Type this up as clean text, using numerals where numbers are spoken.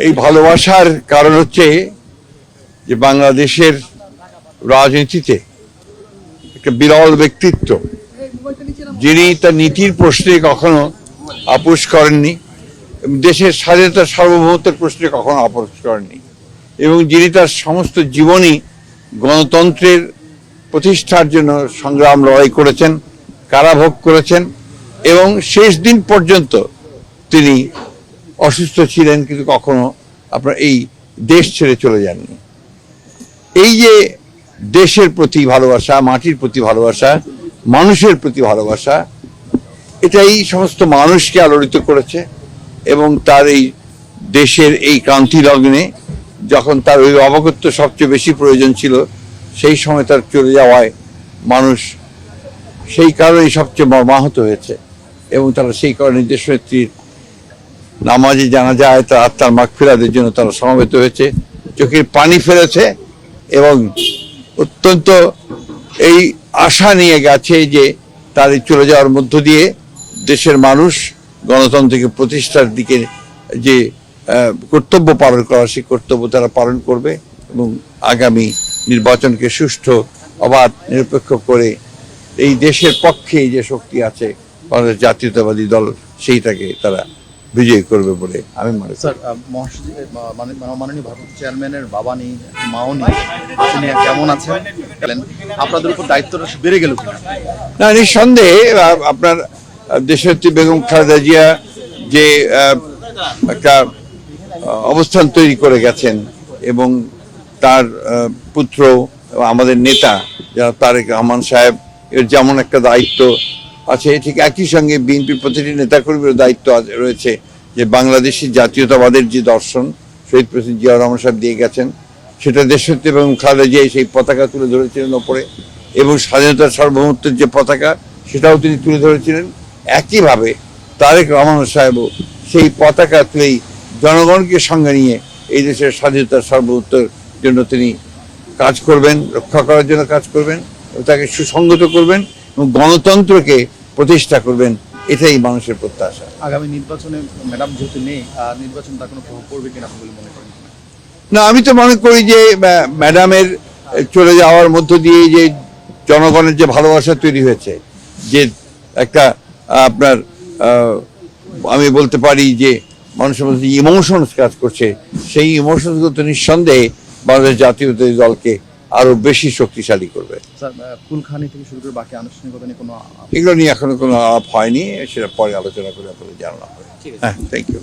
এই ভালোবাসার কারণ হচ্ছে যে বাংলাদেশের রাজনীতিতে একটা বিরল ব্যক্তিত্ব, যিনি তার নীতির প্রশ্নে কখনো আপোষ করেননি, দেশের স্বাধীনতার সার্বভৌমত্বের প্রশ্নে কখনো আপোষ করেননি, এবং যিনি তার সমস্ত জীবনই গণতন্ত্রের প্রতিষ্ঠার জন্য সংগ্রাম লড়াই করেছেন, কারাভোগ করেছেন, এবং শেষ দিন পর্যন্ত তিনি অসুস্থ ছিলেন কিন্তু কখনো আপনার এই দেশ ছেড়ে চলে যাননি। এই যে দেশের প্রতি ভালোবাসা, মাটির প্রতি ভালোবাসা, মানুষের প্রতি ভালোবাসা, এটাই সমস্ত মানুষকে আলোড়িত করেছে। এবং তার এই দেশের এই ক্রান্তি লগ্নে যখন তার ওই অবগত্য সবচেয়ে বেশি প্রয়োজন ছিল, সেই সময় তার চলে যাওয়ায় মানুষ সেই কারণেই সবচেয়ে মর্মাহত হয়েছে। এবং তারা সেই কারণে দেশনেত্রীর নামাজে জানা যায় তার আত্মার মাগফিরাতের জন্য তারা সমবেত হয়েছে, চোখের পানি ফেলেছে এবং অত্যন্ত এই আশা নিয়ে গেছে যে তার এই চলে যাওয়ার মধ্য দিয়ে দেশের মানুষ গণতন্ত্রকে প্রতিষ্ঠার দিকে যে কর্তব্য পালন করা, সেই কর্তব্য তারা পালন করবে এবং আগামী নির্বাচনকে সুষ্ঠু, অবাধ, নিরপেক্ষ করে এই দেশের পক্ষে যে শক্তি আছে বাংলাদেশ জাতীয়তাবাদী দল, সেইটাকে তারা বিজয়ী করবে বলে আমি মনে করি। স্যার, মাননীয় ভারপ্রাপ্ত চেয়ারম্যানের বাবা নেই, মাও নেই, তিনি কেমন আছেন? আপনাদের উপর দায়িত্বটা বেড়ে গেল কিনা? না, নিঃসন্দেহে আপনার দেশনেত্রী বেগম খালেদা জিয়া যে একটা অবস্থান তৈরি করে গেছেন এবং তার পুত্র আমাদের নেতা যারা তারেক রহমান সাহেব, এর যেমন একটা দায়িত্ব আছে, ঠিক একই সঙ্গে বিএনপির প্রতিটি নেতাকর্মীর দায়িত্ব রয়েছে যে বাংলাদেশি জাতীয়তাবাদের যে দর্শন শহীদ প্রেসিডেন্ট জিয়াউর রহমান সাহেব দিয়ে গেছেন, সেটা দেশনেত্রী এবং খালেদা জিয়া সেই পতাকা তুলে ধরেছিলেন ওপরে, এবং স্বাধীনতার সার্বভৌমত্বের যে পতাকা সেটাও তিনি তুলে ধরেছিলেন। একইভাবে তারেক রহমান সাহেবও সেই পতাকা তুলেই জনগণকে সঙ্গে নিয়ে এই দেশের স্বাধীনতার সার্বভৌমত্বের জন্য তিনি কাজ করবেন, রক্ষা করার জন্য কাজ করবেন, তাকে সুসংগত করবেন এবং গণতন্ত্রকে প্রতিষ্ঠা করবেন। এটাই মানুষের প্রত্যাশা। আগামী নির্বাচনে ম্যাডাম যেহেতু নেই, নির্বাচন তার কোনো প্রভাব পড়বে কিনা বলে মনে করেন? না, আমি তো মনে করি যে ম্যাডামের চলে যাওয়ার মধ্য দিয়ে যে জনগণের যে ভালোবাসা তৈরি হয়েছে, যে একটা আপনার আমি বলতে পারি যে মানুষের মধ্যে ইমোশনস কাজ করছে, সেই ইমোশনসগুলো তো নিঃসন্দেহে বাংলাদেশ জাতীয়তাবাদী দলকে আরো বেশি শক্তিশালী করবে। স্যার, কুলখানি থেকে শুরু করে বাকি আনুষ্ঠানিকতা নিয়ে কোনো এগুলো নিয়ে এখনো কোনো আলাপ হয়নি, সেটা পরে আলোচনা করে আপনাদের জানানো হবে। হ্যাঁ, থ্যাংক ইউ।